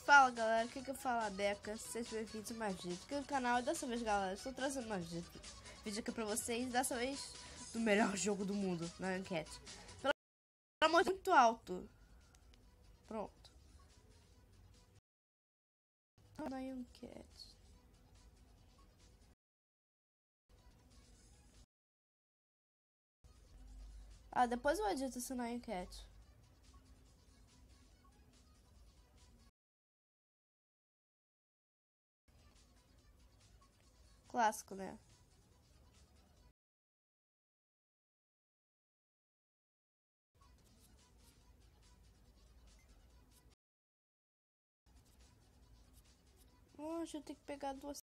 Fala galera, aqui que eu falo a Beca, sejam bem-vindos a mais vídeo aqui no canal. E dessa vez galera, estou trazendo mais vídeo aqui pra vocês, dessa vez do melhor jogo do mundo, na enquete. Pelo amor de Deus, muito alto. Pronto. Na enquete. Ah, depois eu edito isso na enquete. Clássico, né? Hoje eu tenho que pegar duas.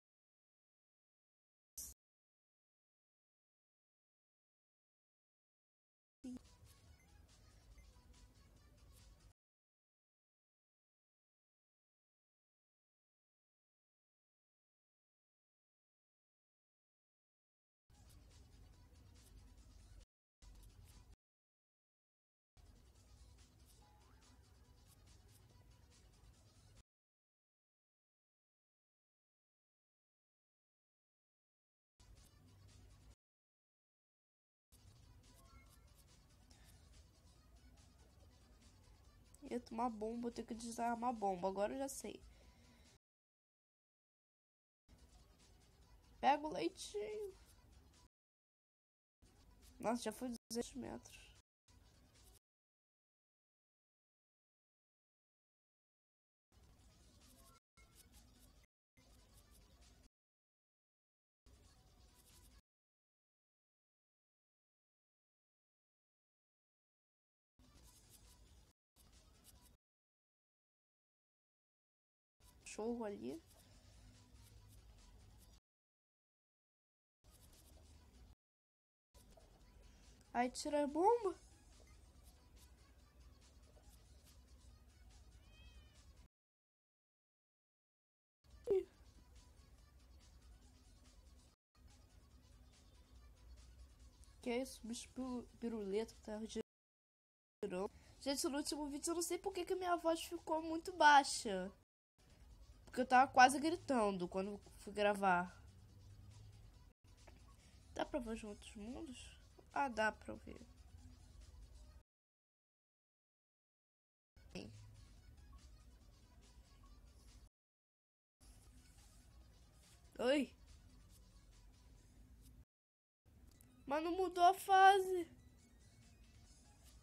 Ia tomar bomba, eu tenho que desarmar bomba, agora eu já sei. Pega o leitinho. Nossa, já foi 200 metros. Cachorro ali. Aí tira a bomba. Que é isso? Bicho piruleta que tá girando. Gente, no último vídeo eu não sei porque que minha voz ficou muito baixa. Porque eu tava quase gritando quando fui gravar. Dá pra ver os outros mundos? Ah, dá pra ver. Oi? Mas não mudou a fase.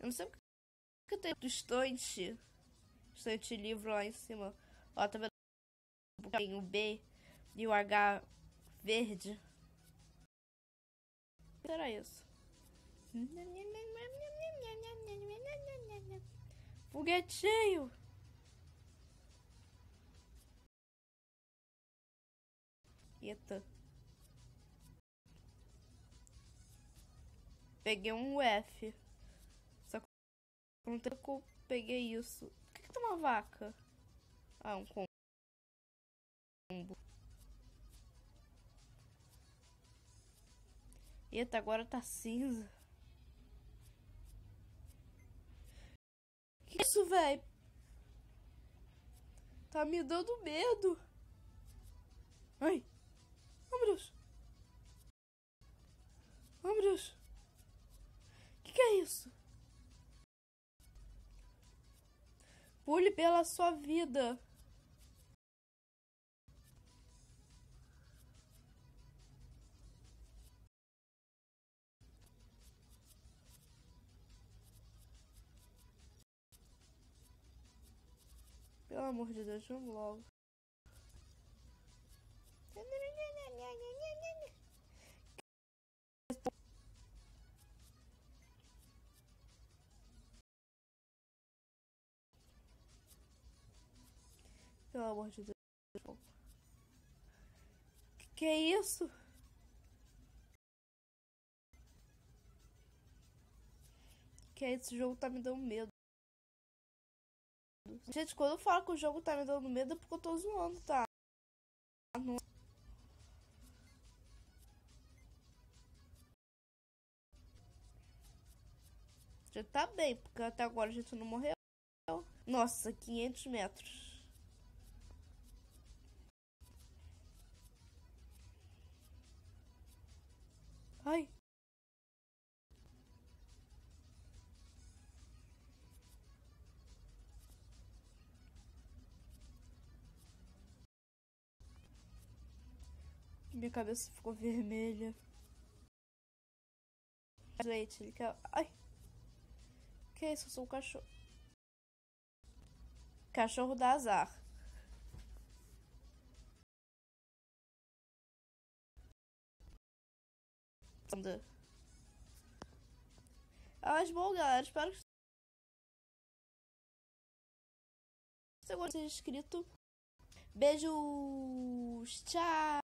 Eu não sei porque tem do estante. Estante livro lá em cima. Ó, tá vendo? Tem o B e o H verde. O que era isso? Foguetinho! Eita. Peguei um F. Só que não tem como peguei isso. Por que tem uma vaca? Ah, um combo. Eita, agora tá cinza. Que isso, velho? Tá me dando medo. Ai. Oh, meu Deus. Oh, meu Deus. Que é isso? Pule pela sua vida. Pelo amor de Deus, vamos logo. Pelo amor de Deus. Que é isso? Que é esse jogo tá me dando medo. Gente, quando eu falo que o jogo tá me dando medo é porque eu tô zoando, tá? Não. Já tá bem, porque até agora a gente não morreu. Nossa, 500 metros. Ai. Minha cabeça ficou vermelha. Leite, ele quer... Ai. Que isso? Eu sou um cachorro. Cachorro dá azar. Mas bom, galera, espero que você tenha inscrito. Beijos, tchau!